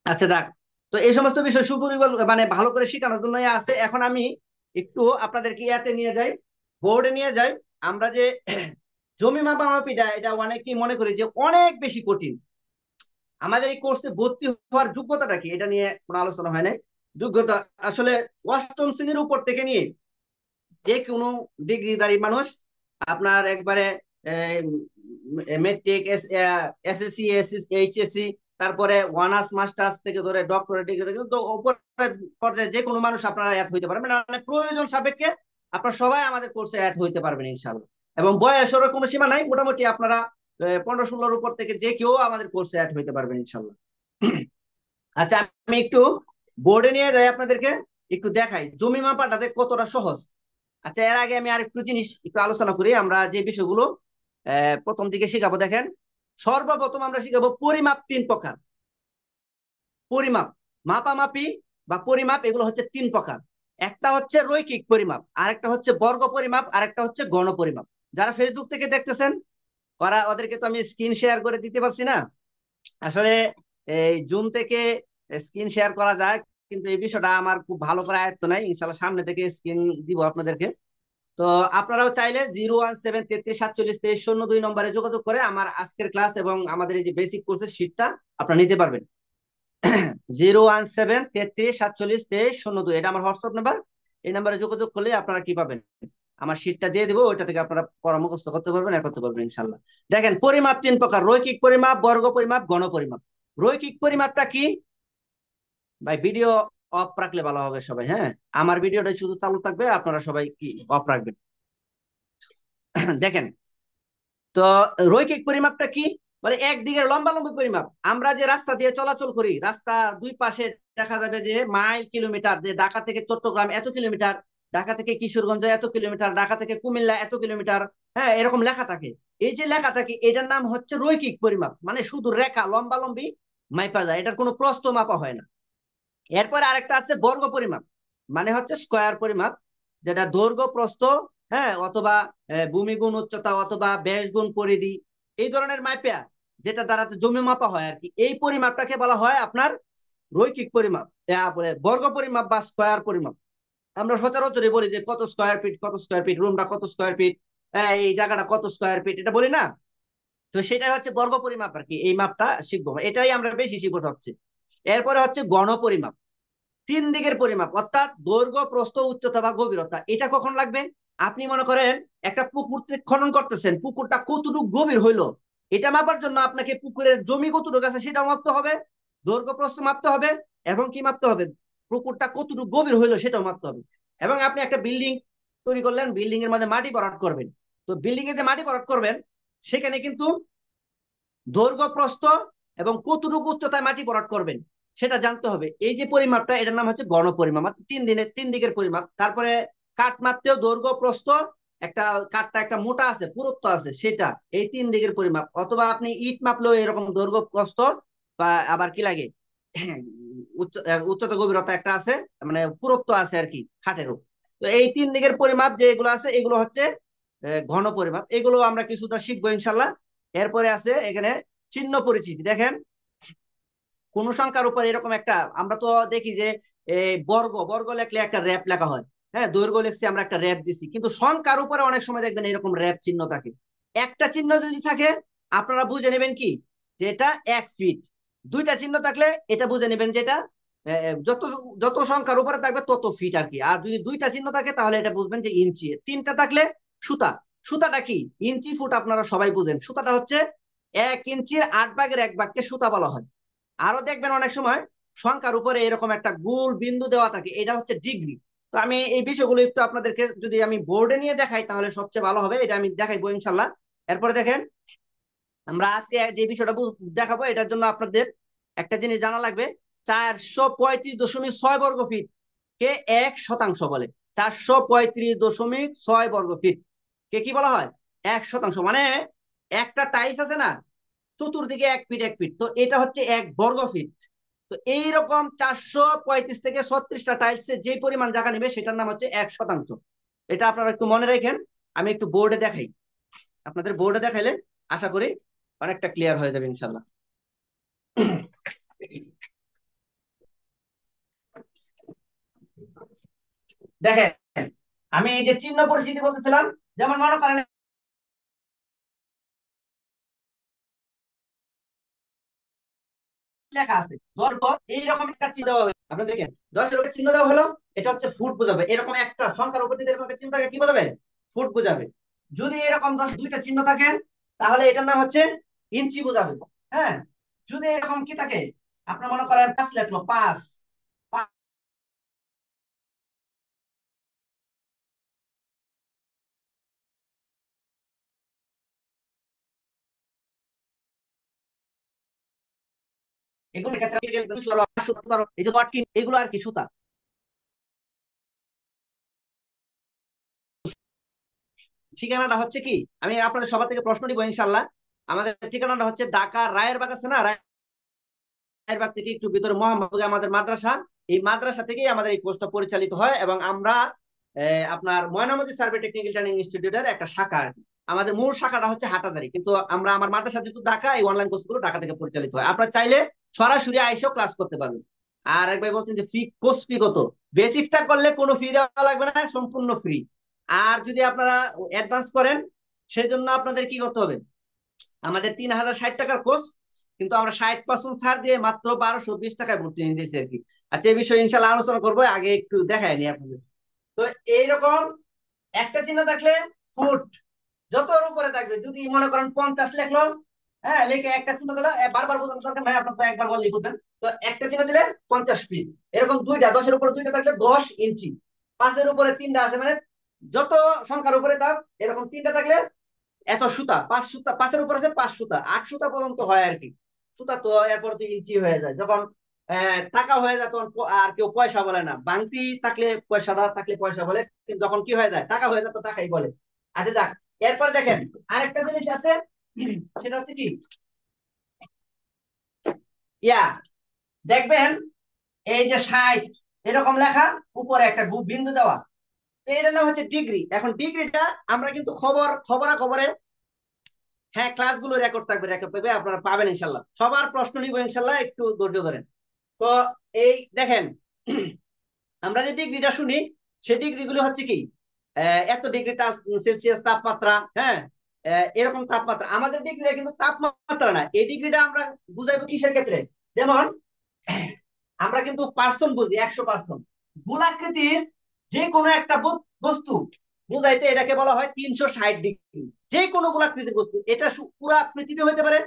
আচ্ছা দেখ, তো এই সমস্ত বিষয় মানে ভালো করে শেখানোর জন্য আছে। এখন আমি একটু আপনাদেরকে ইয়াতে নিয়ে যাই, বোর্ডে নিয়ে যাই। আমরা যে জমি মাপামাপিটা, এটা অনেকেই মনে করি যে অনেক বেশি কঠিন। আমাদের এই কোর্সে ভর্তি হওয়ার যোগ্যতাটা কি, এটা নিয়ে কোনো আলোচনা হয় নাই। যোগ্যতা আসলে অষ্টম শ্রেণীর উপর থেকে নিয়ে যে কোনো ডিগ্রিধারী মানুষ আপনার একবারে মেট্রিক, এসএসসি, এইচএসসি, তারপরে অনার্স মাস্টার্স থেকে ধরে ডক্টরেট ডিগ্রি, তো উপরে পর্যায়ে যে কোনো মানুষ আপনারা অ্যাড হইতে পারবেন, মানে প্রয়োজন সাপেক্ষে আপনারা সবাই আমাদের কোর্সে অ্যাড হইতে পারবেন ইনশাআল্লাহ। এবং বয়সেরও কোনো সীমা নাই, মোটামুটি আপনারা 15-16 উপর থেকে যে কেউ আমাদের কোর্সে অ্যাড হইতে পারবেন ইনশাআল্লাহ। আচ্ছা, আমি একটু বোর্ডে নিয়ে যাই, আপনাদেরকে একটু দেখাই জমি মাপাটাতে কতটা সহজ। আচ্ছা, এর আগে আমি আরেকটু জিনিস একটু আলোচনা করি। আমরা যে বিষয়গুলো প্রথম দিকে শিখাবো, দেখেন সর্বপ্রথম আমরা শিখাবো পরিমাপ 3 প্রকার। পরিমাপ, মাপামাপি বা পরিমাপ, এগুলো হচ্ছে 3 প্রকার। একটা হচ্ছে রৈখিক পরিমাপ, আরেকটা হচ্ছে বর্গ পরিমাপ, আরেকটা হচ্ছে গণ পরিমাপ। যারা ফেসবুক থেকে দেখতেছেন ওদেরকে তো আমি স্ক্রিন শেয়ার করে দিতে পারছি না। আসলে এই জুম থেকে স্ক্রিন শেয়ার করা যায়, কিন্তু এই বিষয়টা আমার খুব ভালো করে আয়ত্ত নাই। ইনশাল্লাহ সামনে থেকে স্ক্রিন দিব আপনাদেরকে। তো আপনারাও চাইলে 01733472302 নম্বরে যোগাযোগ করে আমার আজকের ক্লাস এবং আমাদের এই যে বেসিক কোর্সের শীটটা আপনারা নিতে পারবেন। 01733472302, এটা আমার হোয়াটসঅ্যাপ নাম্বার। এই নাম্বারে যোগাযোগ করলে আপনারা কি পাবেন, আমার শীটটা দিয়ে দিব, ওইটা থেকে আপনারা পরামর্শ করতে পারবেন, এ করতে পারবেন ইনশাল্লাহ। দেখেন পরিমাপ 3 প্রকার: রৈখিক পরিমাপ, বর্গ পরিমাপ, গণ পরিমাপ। রৈখিক পরিমাপটা কি? ভাই ভিডিও অফ রাখলে ভালো হবে সবাই, হ্যাঁ। আমার ভিডিওটা শুধু চালু থাকবে, আপনারা সবাই কি অফ রাখবেন। দেখেন তো রৈখিক পরিমাপটা কি বলে, একদিকের লম্বালম্বি পরিমাপ। আমরা যে রাস্তা দিয়ে চলাচল করি, রাস্তা দুই পাশে দেখা যাবে যে মাইল, কিলোমিটার, যে ঢাকা থেকে চট্টগ্রাম এত কিলোমিটার, ঢাকা থেকে কিশোরগঞ্জ এত কিলোমিটার, ঢাকা থেকে কুমিল্লা এত কিলোমিটার, হ্যাঁ, এরকম লেখা থাকে। এই যে লেখা থাকে এটার নাম হচ্ছে রৈখিক পরিমাপ, মানে শুধু রেখা লম্বালম্বি মাপা যায়, এটার কোনো প্রস্থ মাপা হয় না। এরপরে আরেকটা আছে বর্গ পরিমাপ, মানে হচ্ছে স্কয়ার পরিমাপ, যেটা দৈর্ঘ্য প্রস্থ, হ্যাঁ, অথবা ভূমি গুণ উচ্চতা, অথবা ব্যাস গুণ পরিধি, এই ধরনের মাপা, যেটা দ্বারা জমি মাপা হয় আর কি। এই পরিমাপটাকে বলা হয় আপনার রৈখিক পরিমাপ, বলে বর্গ পরিমাপ বা স্কয়ার পরিমাপ। আমরা সচরাচর বলি যে কত স্কয়ার ফিট, কত স্কয়ার ফিট, রুমটা কত স্কয়ার ফিট, এই জায়গাটা কত স্কয়ার ফিট, এটা বলি না। তো সেটাই হচ্ছে বর্গ পরিমাপ আর কি। এই মাপটা শিখবো, এটাই আমরা বেশি শিখবো সবচেয়ে। এরপরে হচ্ছে গণ পরিমাপ, 3 দিকের পরিমাপ, অর্থাৎ দৈর্ঘ্য, প্রস্থ, উচ্চতা বা গভীরতা। এটা কখন লাগবে? আপনি মনে করেন একটা পুকুর খনন করতেছেন, পুকুরটা কতটুকু গভীর হইলো, এটা মাপার জন্য আপনাকে পুকুরের জমি কতটুকু আছে সেটাও মাপতে হবে, দৈর্ঘ্য প্রস্থ মাপতে হবে, এবং কি মাপতে হবে, পুকুরটা কতটুকু গভীর হইলো সেটাও মাপতে হবে। এবং আপনি একটা বিল্ডিং তৈরি করলেন, বিল্ডিং এর মধ্যে মাটি ভরাট করবেন, তো বিল্ডিং এ যে মাটি ভরাট করবেন সেখানে কিন্তু দৈর্ঘ্য, প্রস্থ এবং কতটুকু উচ্চতায় মাটি ভরাট করবেন সেটা জানতে হবে। এই যে পরিমাপটা, এটার নাম হচ্ছে গণপরিমাপ, 3 দিকের পরিমাপ। তারপরে কাঠ মাপতেও দৈর্ঘ্য, প্রস্থ, একটা কাঠটা একটা মোটা আছে, পুরুত্ব আছে, সেটা এই 3 দিকের পরিমাপ। অথবা আপনি ইট মাপলেও এরকম দৈর্ঘ্য, প্রস্থ, বা আবার কি লাগে, উচ্চতা গভীরতা একটা আছে, মানে পুরুত্ব আছে আর কি খাটেরও। তো এই 3 দিকের পরিমাপ যেগুলো আছে এগুলো হচ্ছে ঘন পরিমাপ। এগুলো আমরা কিছুটা শিখবো ইনশাল্লাহ। এরপরে আছে এখানে চিহ্ন পরিচিতি। দেখেন কোন সংখ্যার উপর এরকম একটা, আমরা তো দেখি যে এই বর্গ বর্গ লেখলে একটা র্যাপ লেখা হয়, হ্যাঁ, দৈর্ঘ্য লিখছি আমরা একটা র্যাপ দিছি, কিন্তু সংখ্যার উপরে অনেক সময় দেখবেন এরকম র্যাপ চিহ্ন থাকে। একটা চিহ্ন যদি থাকে আপনারা বুঝে নেবেন কি, যে এটা 1 ফিট। দুইটা চিহ্ন থাকলে এটা বুঝে নেবেন যে এটা যত যত সংখ্যার উপরে থাকবে তত ফিট আর কি। আর যদি দুইটা চিহ্ন থাকে তাহলে এটা বুঝবেন যে ইঞ্চি। তিনটা থাকলে সুতা। সুতাটা কি, ইঞ্চি ফুট আপনারা সবাই বুঝেন। সুতাটা হচ্ছে 1 ইঞ্চির 8 ভাগের 1 ভাগকে সুতা বলা হয়। আরো দেখবেন অনেক সময় সংখ্যার উপরে এরকম একটা গোল বিন্দু দেওয়া থাকে, এটা হচ্ছে ডিগ্রি। তো আমি এই বিষয়গুলো একটু আপনাদেরকে যদি আমি বোর্ডে নিয়ে দেখাই তাহলে সবচেয়ে ভালো হবে, এটা আমি দেখাইবো ইনশাল্লাহ। এরপরে দেখেন আমরা আজকে যে বিষয়টা দেখাবো, এটার জন্য আপনাদের একটা জিনিস জানা লাগবে। 435.6 বর্গ ফিট কে 1 শতাংশ বলে। 435.6 বর্গ ফিট কে কি বলা হয়? 1 শতাংশ। মানে একটা টাইলস আছে না, চতুর্দিকে 1 ফিট 1 ফিট, তো এটা হচ্ছে 1 বর্গ ফিট। তো এইরকম 435 থেকে 36টা টাইলসে যে পরিমাণ জায়গা নেবে সেটার নাম হচ্ছে 1 শতাংশ। এটা আপনারা একটু মনে রাখেন। আমি একটু বোর্ডে দেখাই, আপনাদের বোর্ডে দেখাইলে আশা করি অনেকটা ক্লিয়ার হয়ে যাবে ইনশাল্লাহ। দেখেন আমি এই যে চিহ্ন পরিচিতি বলতেছিলাম, যেমন মনে করেন লেখা আছে, ধরো এইরকম একটা চিহ্ন দেওয়া হলো, আপনি দেখেন 10 এর চিহ্ন দেওয়া হলো, এটা হচ্ছে ফুট বোঝাবে। এরকম একটা সংখ্যার উপর যদি এরকম একটা চিহ্ন থাকে কি বোঝাবে? ফুট বোঝাবে। যদি এরকম 2টা চিহ্ন থাকে তাহলে এটার নাম হচ্ছে ইঞ্চি বোঝাবে। হ্যাঁ, যদি এরকম কি থাকে, আপনার মনে করেন 5 লিখলো, 5, এগুলো ক্ষেত্রে এই যে ওয়াটকিন, এগুলো আর কি সুতা। ঠিকানাটা হচ্ছে কি, আমি আপনাদের সবার থেকে প্রশ্ন নিবো ইনশাল্লাহ। আমাদের ঠিকানাটা হচ্ছে ঢাকা রায়েরবাগ আছে না, রায়েরবাগ থেকে একটু ভিতরে মোহাম্মদপুরে আমাদের মাদ্রাসা। এই মাদ্রাসা থেকেই আমাদের এই কোর্সটা পরিচালিত হয়, এবং আমরা আপনার ময়নামতি সার্ভে টেকনিক্যাল ট্রেনিং ইনস্টিটিউটের একটা শাখা আর কি। আমাদের মূল শাখাটা হচ্ছে হাটাজারি, কিন্তু আমরা আমার মাদ্রাসা যেহেতু ঢাকা, এই অনলাইন কোর্সগুলো ঢাকা থেকে পরিচালিত হয়। আপনারা চাইলে সরাসরি আইসেও ক্লাস করতে পারবেন। আর একবার বলছেন যে ফি, কোর্স ফি কত? বেসিকটা করলে কোনো ফি দেওয়া লাগবে না, সম্পূর্ণ ফ্রি। আর যদি আপনারা অ্যাডভান্স করেন, সেজন্য আপনাদের কি করতে হবে, আমাদের 3060 টাকার কোর্স, কিন্তু আমরা 60% ছাড় দিয়ে মাত্র 1220 টাকায় ভর্তি নিয়ে দিয়েছি আর কি। আচ্ছা, এই বিষয়ে ইনশাল্লাহ আলোচনা করবো, আগে একটু দেখায় নি আপনাদের। তো এইরকম একটা চিহ্ন থাকলে ফুট, যত উপরে থাকবে, যদি মনে করেন 50 লেখলো, হ্যাঁ লিখে একটা চিহ্ন দিলে, বারবার বোঝানোর দরকার ভাই, আপনার তো একবার বললেই বুঝবেন। তো একটা চিহ্ন দিলে 50 ফিট। এরকম দুইটা, 10-এর উপরে দুইটা থাকলে 10 ইঞ্চি। 5-এর উপরে তিনটা আছে, মানে যত সংখ্যার উপরে থাক, এরকম তিনটা থাকলে এত সুতা, 5 সুতা, 5-এর উপর আছে 5 সুতা, 8 সুতা পর্যন্ত হয় আর কি। সুতা তো এরপর তো ইঞ্চি হয়ে যায়, যখন টাকা হয়ে যায় তখন আর কেউ পয়সা বলে না, বাংতি থাকলে পয়সাটা থাকলে পয়সা বলে, কিন্তু যখন কি হয়ে যায়, টাকা হয়ে যায়, তো টাকাই বলে। আচ্ছা যাক, এরপর দেখেন আরেকটা জিনিস আছে, সেটা হচ্ছে কি, ইয়া, দেখবেন এই যে 60 এরকম লেখা, উপরে একটা বিন্দু দেওয়া, তো এটার নাম হচ্ছে ডিগ্রি। এখন ডিগ্রিটা আমরা কিন্তু খবরা খবরে, হ্যাঁ ক্লাসগুলো রেকর্ড থাকবে, আপনারা পাবেন ইনশাল্লাহ। সবার প্রশ্ন নিব ইনশাল্লাহ, একটু ধৈর্য ধরেন। তো এই দেখেন, আমরা যে ডিগ্রিটা শুনি, সেই ডিগ্রিগুলো হচ্ছে কি, এত ডিগ্রি সেলসিয়াস তাপমাত্রা, হ্যাঁ, এরকম তাপমাত্রা। আমাদের ডিগ্রিটা কিন্তু তাপমাত্রা না, এই ডিগ্রিটা আমরা বুঝাইবো কিসের ক্ষেত্রে, যেমন আমরা কিন্তু পার্সন বুঝি, 100%। গোলাকৃতির যে কোনো একটা বস্তু বুঝাইতে এটাকে বলা হয় 360 ডিগ্রি। যে কোনো গোলাকৃতির বস্তু, এটা পুরা পৃথিবী হইতে পারে,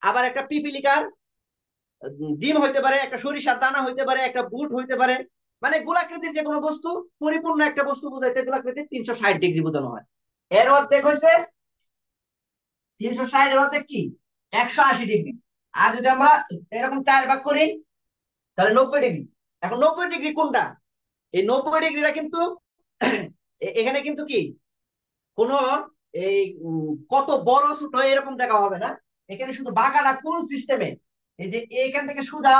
আবার একটা পিপিলিকার ডিম হইতে পারে, একটা সরিষার দানা হইতে পারে, একটা বুট হইতে পারে। মানে গোলাকৃতির যে কোনো বস্তু, পরিপূর্ণ একটা বস্তু বুঝাইতে গোলাকৃতির 360 ডিগ্রি বোঝানো হয়। এর অর্ধেক হয়েছে 360, এর অর্ধেক কি, 180 ডিগ্রি। আর যদি আমরা এরকম 4 ভাগ করি, তাহলে 90 ডিগ্রি। এখন 90 ডিগ্রি কোনটা, এই 90 ডিগ্রিটা কিন্তু এখানে কিন্তু কি কোনো এই কত বড় ছোট এরকম দেখা হবে না। এখানে শুধু বাঁকাটা কোন সিস্টেমে, এই যে এখান থেকে সুদা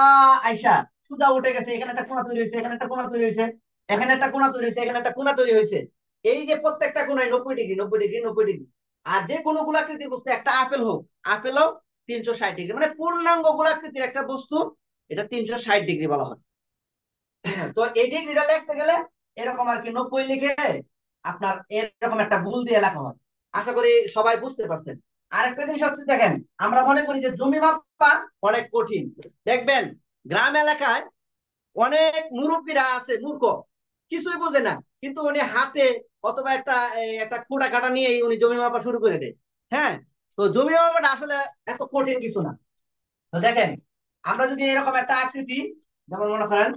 আইসা, সুদা উঠে গেছে, এখানে একটা কোণা তৈরি হয়েছে, এখানে একটা কোণা তৈরি হয়েছে, এখানে একটা কোণা তৈরি হয়েছে, এখানে একটা কোণা তৈরি হয়েছে। এই যে প্রত্যেকটা কোণায় 90 ডিগ্রি, 90 ডিগ্রি, 90 ডিগ্রি। আর যে কোনো গোলাকৃতির বস্তু, একটা আপেল হোক, আপেলও 360 ডিগ্রি, মানে পূর্ণাঙ্গ গোলাকৃতির একটা বস্তু, এটা 360 ডিগ্রি বলা হয়। তো এই ডিগ্রিটা লিখতে গেলে এরকম আর কি, 90 লিখে আপনার এরকম একটা গুণ দিয়ে লেখা হয়। আশা করি সবাই বুঝতে পারছেন। আরেকটা জিনিস হচ্ছে দেখেন, আমরা মনে করি যে জমি মাপা অনেক কঠিন। দেখবেন গ্রাম এলাকায় অনেক মুরব্বীরা আছে মূর্খ, কিছুই বোঝে না, কিন্তু উনি হাতে অথবা একটা খোঁটা কাটা নিয়ে উনি জমি মাপা শুরু করে দেয়। হ্যাঁ, তো জমি মাপাটা আসলে এত কঠিন কিছু না। তো দেখেন, আমরা যদি এরকম একটা আকৃতি, যেমন মনে করেন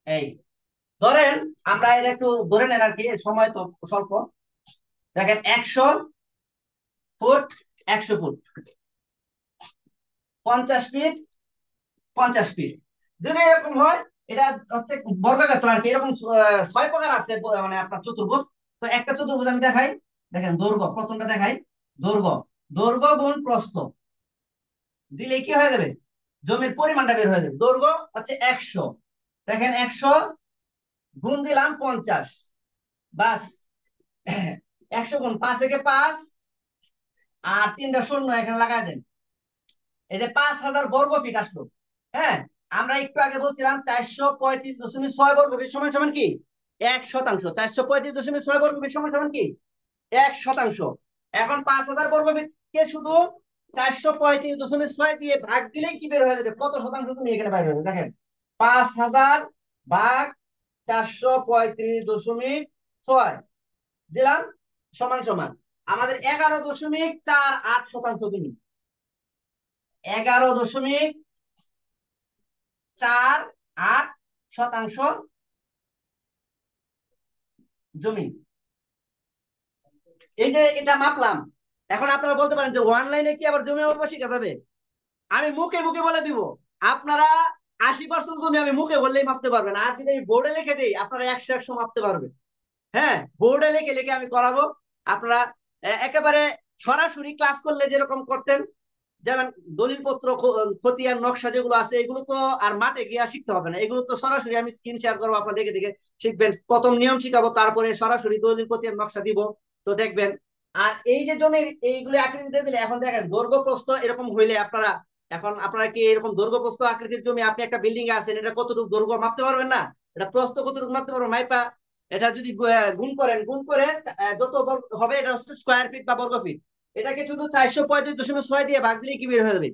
এই, ধরেন আমরা এটা একটু ধরে নেন আর কি, সময় তো স্বল্প। দেখেন 100 ফুট, 100 ফুট, 50 ফিট, 50 ফিট। যদি এরকম হয়, এটা হচ্ছে বর্গাকার আর কি, এরকম 6 প্রকার আছে, মানে আপনার চতুর্ভুজ। তো একটা চতুর্ভুজ আমি দেখাই, দেখেন দৈর্ঘ্য, প্রথমটা দেখাই, দৈর্ঘ্য, দৈর্ঘ্য গুণ প্রস্থ দিলে কি হয়ে যাবে, জমির পরিমাণটা বের হয়ে যাবে। দৈর্ঘ্য হচ্ছে 100, দেখেন 100 গুণ দিলাম 50, বাস। 100 গুণ 5 একে 5, আর 3টা শূন্য এখানে লাগাই দেন, এই যে 5000 বর্গ ফিট আসলো। হ্যাঁ, আমরা একটু আগে বলছিলাম 435.6 বর্গ ফিট সমান সমান কি 1 শতাংশ, 435.6 বর্গ ফিট সমান সমান কি 1 শতাংশ। এখন 5000 বর্গ ফিট কে শুধু 435.6 দিয়ে ভাগ দিলেই কি বের হয়ে যাবে, কত শতাংশ তুমি এখানে বাইর হয়ে যাবে। দেখেন 5000 ভাগ 435.6 দিলাম, সমান সমান আমাদের 11.48% জমি। 11.48% জমি। এই যে এটা মাপলাম। এখন আপনারা বলতে পারেন যে অনলাইনে কি আবার জমি মাপা শেখা যাবে? আমি মুখে মুখে বলে দিব, আপনারা 80% জমি আমি মুখে বললেই মাপতে পারবেন, আর যদি আমি বোর্ডে লিখে দিই আপনারা 100 মাপতে পারবেন। হ্যাঁ, বোর্ডে লিখে লিখে আমি করাবো। আপনারা একেবারে সরাসরি ক্লাস করলে যেরকম করতেন, যেমন দলিলপত্র, খতিয়ান, নকশা যেগুলো আছে এগুলো তো আর মাঠে গিয়ে শিখতে হবে না, এগুলো তো সরাসরি আমি স্ক্রিন শেয়ার করবো, আপনারা দেখে দেখে শিখবেন। প্রথম নিয়ম শিখাবো, তারপরে সরাসরি দলিল, খতিয়ান, নকশা দিব, তো দেখবেন। আর এই যে জমির এইগুলি আকৃতি দিয়ে দিলে, এখন দেখেন দৈর্ঘ্য প্রস্থ এরকম হইলে আপনারা, এখন আপনারা কি এরকম দৈর্ঘ্য প্রস্থ আকৃতির জমি, আপনি একটা বিল্ডিং এ আছেন, এটা কতটুকু দৈর্ঘ্য মাপতে পারবেন না? এটা প্রস্থ কতটুকু মাপতে পারবেন মাইপা? এটা যদি গুণ করেন, গুণ করে যত হবে এটা হচ্ছে স্কোয়ার ফিট বা বর্গ ফিট। এটাকে শুধু 435.6 দিয়ে ভাগ দিলে কি বের হয়ে যাবে?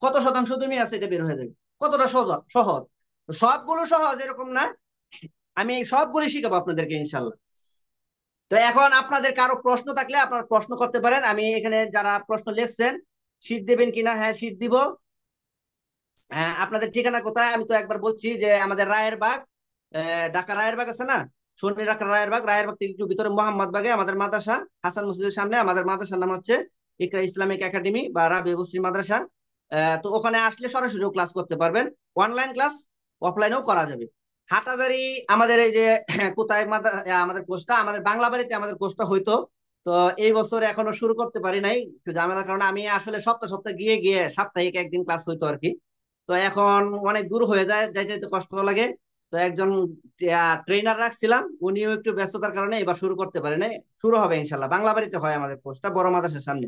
কত শতাংশ জমি আছে এটা বের হয়ে যাবে। কতটা সহজ সহজ। সবগুলো সহজ এরকম না, আমি সবগুলো শিখাবো আপনাদেরকে ইনশাল্লাহ। তো এখন আপনাদের কারো প্রশ্ন থাকলে আপনারা প্রশ্ন করতে পারেন। আমি এখানে যারা প্রশ্ন লিখছেন, শীট দেবেন কিনা? হ্যাঁ, শীট দিব। আপনাদের ঠিকানা কোথায়? আমি তো একবার বলছি যে আমাদের রায়েরবাগ, ঢাকা রায়েরবাগ আছে না, শনি ঢাকা রায়েরবাগ, রায়েরবাগ থেকে একটু ভিতরে মোহাম্মদ বাগে আমাদের মাদ্রাসা, হাসান মসজিদের সামনে আমাদের মাদ্রাসার নাম হচ্ছে ইকরা ইসলামিক একাডেমি বা রাবি মুসলিম মাদ্রাসা। তো ওখানে আসলে সরাসরিও ক্লাস করতে পারবেন, অনলাইন ক্লাস অফলাইনেও করা যাবে। হাটাজারি আমাদের এই যে কোথায় আমাদের কোর্সটা, আমাদের বাংলা বাড়িতে আমাদের কোর্সটা হইতো। তো এই বছর এখনো শুরু করতে পারি নাই, একটু ঝামেলার কারণে। আমি আসলে সপ্তাহ সপ্তাহ গিয়ে গিয়ে সাপ্তাহিক একদিন ক্লাস হইতো আর কি। তো এখন অনেক দূর হয়ে যায়, যাইতে যেতে কষ্ট লাগে। তো একজন ট্রেনার রাখছিলাম, উনিও একটু ব্যস্ততার কারণে এবার শুরু করতে পারে নাই। শুরু হবে ইনশাল্লাহ, বাংলা বাড়িতে হয় আমাদের কোর্সটা, বড় মাদ্রাসার সামনে।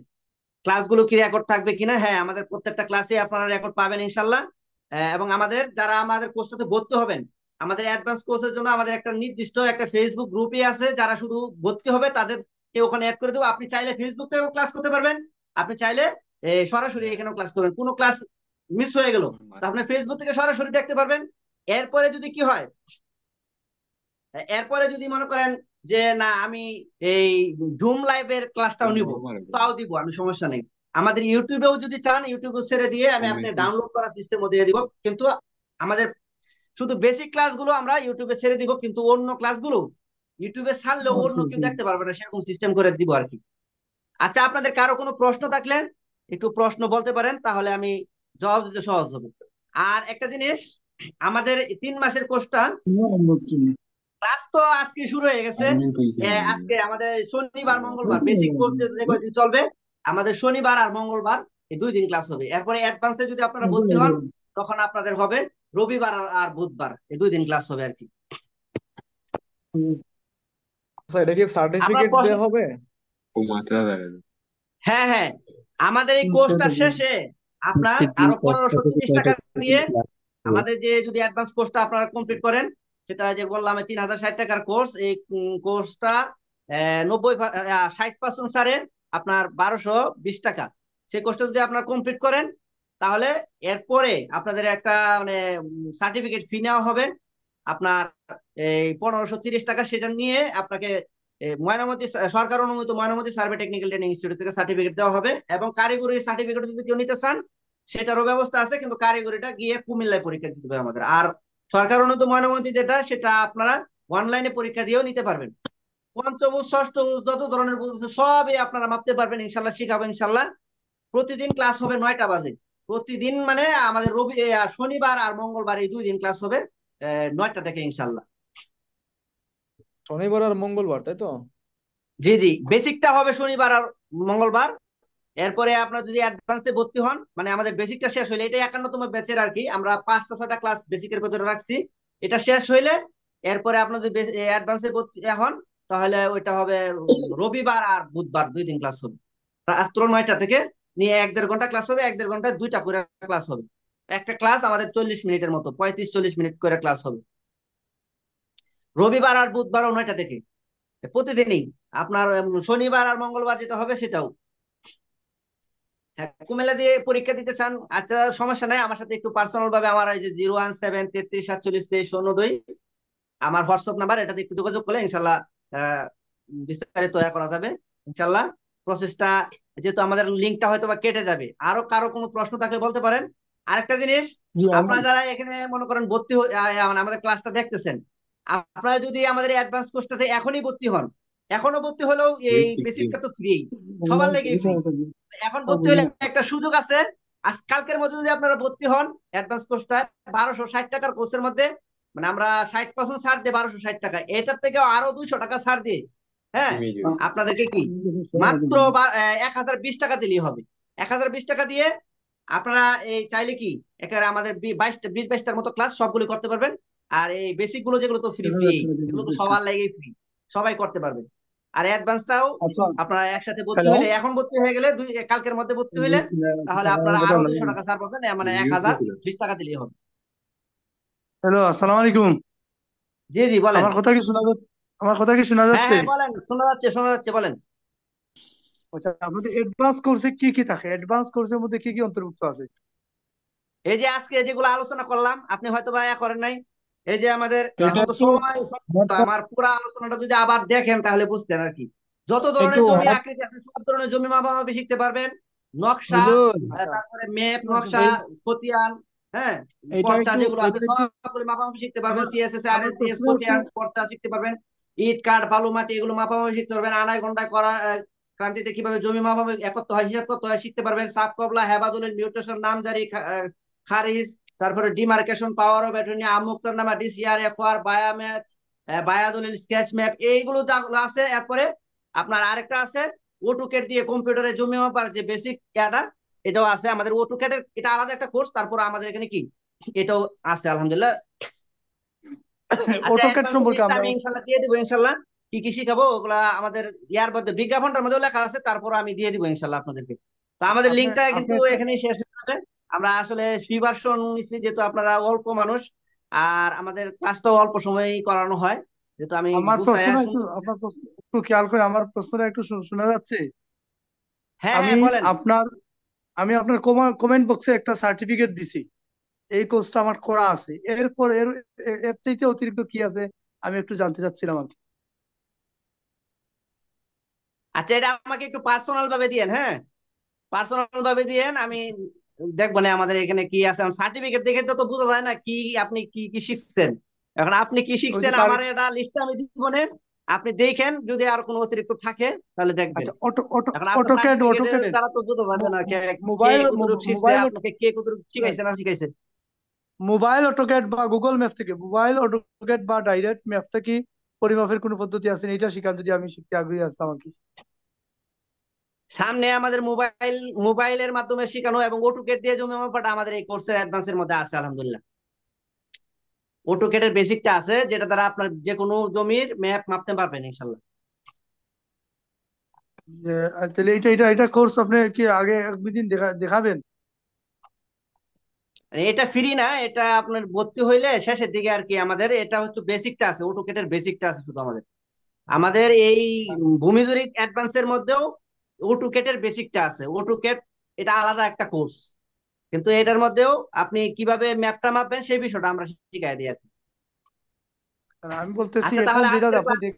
ক্লাসগুলো কি রেকর্ড থাকবে কিনা? হ্যাঁ, আমাদের প্রত্যেকটা ক্লাসে আপনারা রেকর্ড পাবেন ইনশাল্লাহ। এবং আমাদের যারা আমাদের কোর্সটাতে ভর্তি হবেন, আমাদের অ্যাডভান্স কোর্সের জন্য আমাদের একটা নির্দিষ্ট একটা ফেসবুক গ্রুপই আছে, যারা শুধু ভর্তি হবে তাদেরকে ওখানে অ্যাড করে দেবো। আপনি চাইলে ফেসবুক থেকেও ক্লাস করতে পারবেন, আপনি চাইলে সরাসরি এখানেও ক্লাস করবেন। কোনো ক্লাস মিস হয়ে গেল তো আপনি ফেসবুক থেকে সরাসরি দেখতে পারবেন। এরপরে যদি কি হয়, এরপরে যদি মনে করেন যে না আমি এই জুম লাইভের ক্লাসটাও নিব, তাও দিব, আমি সমস্যা নেই। আমাদের ইউটিউবেও যদি চান, ইউটিউবে ছেড়ে দিয়ে আমি আপনি ডাউনলোড করার সিস্টেমও দিয়ে দিব। কিন্তু আমাদের শুধু বেসিক ক্লাসগুলো আমরা ইউটিউবে ছেড়ে দিব, কিন্তু অন্য ক্লাসগুলো ইউটিউবে ছাড়লেও অন্য কেউ দেখতে পারবে না, সেরকম সিস্টেম করে দিব আর কি। আচ্ছা, আপনাদের কারো কোনো প্রশ্ন থাকলে একটু প্রশ্ন বলতে পারেন, তাহলে আমি জবাব দিতে সহজ হবে। আর একটা জিনিস, আমাদের 3 মাসের কোর্সটা, ক্লাস তো আজকে শুরু হয়ে গেছে। আজকে আমাদের শনিবার মঙ্গলবার বেসিক কোর্স যে কয়দিন চলবে, আমাদের শনিবার আর মঙ্গলবার এই 2 দিন ক্লাস হবে। এরপরে অ্যাডভান্সে যদি আপনারা ভর্তি হন, তখন আপনাদের হবে রবিবার আর বুধবার, এই 2 দিন ক্লাস হবে আর কি। আচ্ছা, এটা কি আপনার সার্টিফিকেট প্রশ্ন? দেওয়া হবে? হ্যাঁ হ্যাঁ, আমাদের এই কোর্সটা শেষে আপনার আরো 1530 টাকা দিয়ে, আমাদের যে যদি অ্যাডভান্স কোর্সটা আপনারা কমপ্লিট করেন, সেটা যে বললাম 3060 টাকার কোর্স, এই কোর্সটা 60% সারে আপনার 1220 টাকা। সেই কোর্সটা যদি আপনারা কমপ্লিট করেন, তাহলে এরপরে আপনাদের একটা মানে সার্টিফিকেট ফি নেওয়া হবে আপনার এই 1530 টাকা। সেটা নিয়ে আপনাকে ময়নামতি সরকার অনুমোদিত Mainamati survey technical training institute থেকে সার্টিফিকেট দেওয়া হবে। এবং কারিগরি সার্টিফিকেট যদি কেউ নিতে চান, সেটারও ব্যবস্থা আছে, কিন্তু কারিগরিটা গিয়ে কুমিল্লায় পরীক্ষা দিতে হবে আমাদের। আর সরকার অনুমোদিত ময়নামতি যেটা, সেটা আপনারা অনলাইনে পরীক্ষা দিয়েও নিতে পারবেন। পঞ্চভুজ, ষষ্ঠভুজ, যত ধরনের ভুজ আছে সবই আপনারা মাপতে পারবেন ইনশাল্লাহ, শিখাবো ইনশাল্লাহ। প্রতিদিন ক্লাস হবে 9টা বাজে। প্রতিদিন মানে আমাদের শনিবার আর মঙ্গলবার এই 2 দিন ক্লাস হবে 9টা থেকে ইনশাল্লাহ। শনিবার আর মঙ্গলবার, তাই তো? জি জি, বেসিকটা হবে শনিবার আর মঙ্গলবার। এরপরে আপনার যদি অ্যাডভান্সে ভর্তি হন, মানে আমাদের বেসিকটা শেষ হইলে, এটা 51তম ব্যাচের আর কি, আমরা 5টা 6টা ক্লাস বেসিকের ভেতরে রাখছি। এটা শেষ হইলে এরপরে আপনার যদি অ্যাডভান্সে ভর্তি হন, তাহলে ওইটা হবে রবিবার আর বুধবার 2 দিন ক্লাস হবে। রাত্র 9টা থেকে নিয়ে 1-1.5 ঘন্টা ক্লাস হবে, 1-1.5 ঘন্টায় 2টা করে ক্লাস হবে। একটা ক্লাস আমাদের 40 মিনিটের মতো, 35-40 মিনিট করে ক্লাস হবে। রবিবার আর বুধবারও 9টা থেকে, প্রতিদিনই। আপনার শনিবার আর মঙ্গলবার যেটা হবে সেটাও। হ্যাঁ, কুমিল্লা দিয়ে পরীক্ষা দিতে চান, আচ্ছা সমস্যা নাই, আমার সাথে একটু পার্সোনাল ভাবে আমার এই যে 01733472302 আমার হোয়াটসঅ্যাপ নাম্বার, এটাতে একটু যোগাযোগ করলে ইনশাল্লাহ বিস্তারিত করা যাবে। ইনশাল্লাহ প্রসেসটা, যেহেতু আমাদের লিঙ্কটা হয়তো বা কেটে যাবে। আরো কারো কোনো প্রশ্ন থাকলে বলতে পারেন। আরেকটা জিনিস, জি আপনারা যারা এখানে মনে করেন ভর্তি মানে আমাদের ক্লাসটা দেখতেছেন, আপনারা যদি আমাদের অ্যাডভান্স কোর্সটাতে এখনই ভর্তি হন, এখনো ভর্তি হলেও এই বেসিকটা তো ফ্রি, সবার লেগেই ফ্রি। এখন ভর্তি হলে একটা সুযোগ আছে, আজ কালকের মধ্যে যদি আপনারা ভর্তি হন অ্যাডভান্স কোর্সটা 1260 টাকার কোর্সের মধ্যে, মানে আমরা 60% ছাড় দিই 1260 টাকা, এটার থেকে আরো 200 টাকা ছাড় দিয়ে, হ্যাঁ, আপনাদেরকে কি মাত্র 1020 টাকা দিলেই হবে। 1020 টাকা দিয়ে আপনারা এই চাইলে কি একেবারে আমাদের 22টার মতো ক্লাস সবগুলো করতে পারবেন। আর এই বেসিক গুলো যেগুলো তো ফ্রি ফ্রি, এগুলো তো সবার লাগে ফ্রি, সবাই করতে পারবেন। আর অ্যাডভান্সটাও আচ্ছা। আপনারা একসাথে ভর্তি হ্যালো। হইলে, এখন ভর্তি হয়ে গেলে কালকের মধ্যে ভর্তি হইলে, তাহলে আপনারা আরো 200 টাকা ছাড় পাবেন, মানে 1020 টাকা দিলেই হবে। হ্যালো, আসসালামু আলাইকুম। জি জি বলেন। আমার কথা কি শোনা যাচ্ছে? আমার কথা কি শোনা হ্যাঁ যাচ্ছে? হ্যাঁ বলেন, শোনা যাচ্ছে শোনা যাচ্ছে, বলেন। আচ্ছা, আপনাদের অ্যাডভান্স কোর্সে কি কি থাকে? অ্যাডভান্স কোর্সের মধ্যে কি কি অন্তর্ভুক্ত আছে? এই যে আজকে যেগুলো আলোচনা করলাম, আপনি হয়তো বা করেন নাই। এই যে আমাদের এটা এখন তো একটু সময় স্বল্পতা, আমার পুরো আলোচনাটা যদি আবার দেখেন তাহলে বুঝতেন আর কি। যত একটু ধরনের জমির আকৃতি, আপনি সব ধরনের জমি মাপামাপি শিখতে পারবেন, নকশা, হুজুর, আচ্ছা, তারপরে ম্যাপ নকশা, এই খতিয়ান, হ্যাঁ, এটা পর্চা, একটু যেগুলো আপনি এটা একটু সবগুলো মাপামাপি শিখতে পারবেন, আমার সিএসএস আমার আরএসডিএস প্রশ্ন হচ্ছে, খতিয়ান পর্চা শিখতে পারবেন, ইট কাঠ বালু মাটি এগুলো মাপামাপি শিখতে পারবেন, আনায় ঘন্টায় করা ক্রান্তিতে কিভাবে জমি মাপামাপি একত্র হয় হিসাব করতে হয় শিখতে পারবেন, সাব কবলা হেবাদুলের মিউটেশন নামজারি খারিজ, তারপরে ডিমার্কেশন পাওয়ার অফ অ্যাটর্নি আমুক্তনামা ডিসিআর এফআর বায়াম্যাচ বায়াদুল স্কেচ ম্যাপ, এইগুলো যেগুলো আছে। এরপরে আপনার আরেকটা আছে অটোক্যাড দিয়ে কম্পিউটারে জমি মাপার যে বেসিক এটা, এটাও আছে আমাদের অটোক্যাডের, এটা আলাদা একটা কোর্স। তারপর আমাদের এখানে কি এটাও আছে আলহামদুলিল্লাহ। আচ্ছা অটোক্যাড অ্যাডভান্সের সম্পর্কে লিঙ্কটা আমরা আমি ইনশাল্লাহ দিয়ে দিব ইনশাল্লাহ। কি কি শিখাবো ওগুলা আমাদের ইয়ার মধ্যে বিজ্ঞাপনটার মধ্যেও লেখা আছে, তারপর আমি দিয়ে দিব ইনশাল্লাহ আপনাদেরকে। তো আমাদের আপনি লিঙ্কটা আপনি কিন্তু একটা এখানেই শেষ হয়ে যাবে। আমরা আসলে ফ্রি ভার্সন নিচ্ছি, যেহেতু আপনারা অল্প মানুষ, আর আমাদের ক্লাসটাও অল্প সময়ই করানো হয়, যেহেতু আমি আমার গুছাইয়া প্রশ্নটা একটু সুন্দর। আপনার একটু খেয়াল করে আমার প্রশ্নটা একটু শোনা যাচ্ছে? হ্যাঁ আমি হ্যাঁ বলেন। আপনার আমি আপনার কমেন্ট বক্সে একটা সার্টিফিকেট দিছি, এই কোর্সটা আমার করা আছে। এরপর এর চাইতে অতিরিক্ত কি আছে আমি একটু জানতে চাচ্ছিলাম আর কি। আচ্ছা এটা আমাকে একটু পার্সোনাল ভাবে দিয়েন, হ্যাঁ, পার্সোনাল ভাবে দিয়েন, আমি দেখবো না আমাদের এখানে কি আছে। সার্টিফিকেট দেখে তো তো বোঝা যায় না কি আপনি কি কি শিখছেন। এখন আপনি কি ওই যে শিখছেন আমার এটা লিস্ট আমি দিব না, আপনি দেখেন যদি আর কোনো অতিরিক্ত থাকে তাহলে দেখবেন। আচ্ছা, অটো অটো এখন আপনার অটোক্যাড সার্টিফিকেটের অটোক্যাড দ্বারা তো বোঝা যাবে না কে কে মোবাইল কতটুকু শিখছে, মোবাইল আপনাকে কে কতটুকু শিখাইছে না শিখাইছে। মোবাইল অটোক্যাড বা গুগল ম্যাপ থেকে, মোবাইল অটোক্যাড বা ডাইরেক্ট ম্যাপ থেকে পরিমাপের কোনো পদ্ধতি আছে এটা শিখান, যদি আমি শিখতে আগ্রহী আসতাম আর কি। সামনে আমাদের মোবাইলের মাধ্যমে শেখানো এবং অটোকেট দিয়ে জমি মাপাটা আমাদের এই কোর্সের অ্যাডভান্সের মধ্যে আছে আলহামদুলিল্লাহ। অটোকেটের বেসিকটা আছে, যেটা দ্বারা আপনার যে কোনো জমির ম্যাপ মাপতে পারবেন ইনশাল্লাহ। যে তাহলে এটা কোর্স আপনি কি আগে এক দুই দিন দেখাবেন? মানে এটা ফ্রি না, এটা আপনার ভর্তি হইলে শেষের দিকে আর কি। আমাদের এটা হচ্ছে বেসিকটা আছে, অটোকেটের বেসিকটা আছে শুধু আমাদের। আমাদের এই ভূমিজরিপ অ্যাডভান্সের মধ্যেও অটোকেটের বেসিকটা আছে। অটোকেট এটা আলাদা একটা কোর্স, কিন্তু এটার মধ্যেও আপনি কিভাবে ম্যাপটা মাপবেন সেই বিষয়টা আমরা শিখাই দিই আর কি। কারণ আমি বলতেছি আচ্ছা এখন তাহলে যেটা আজকের আপনি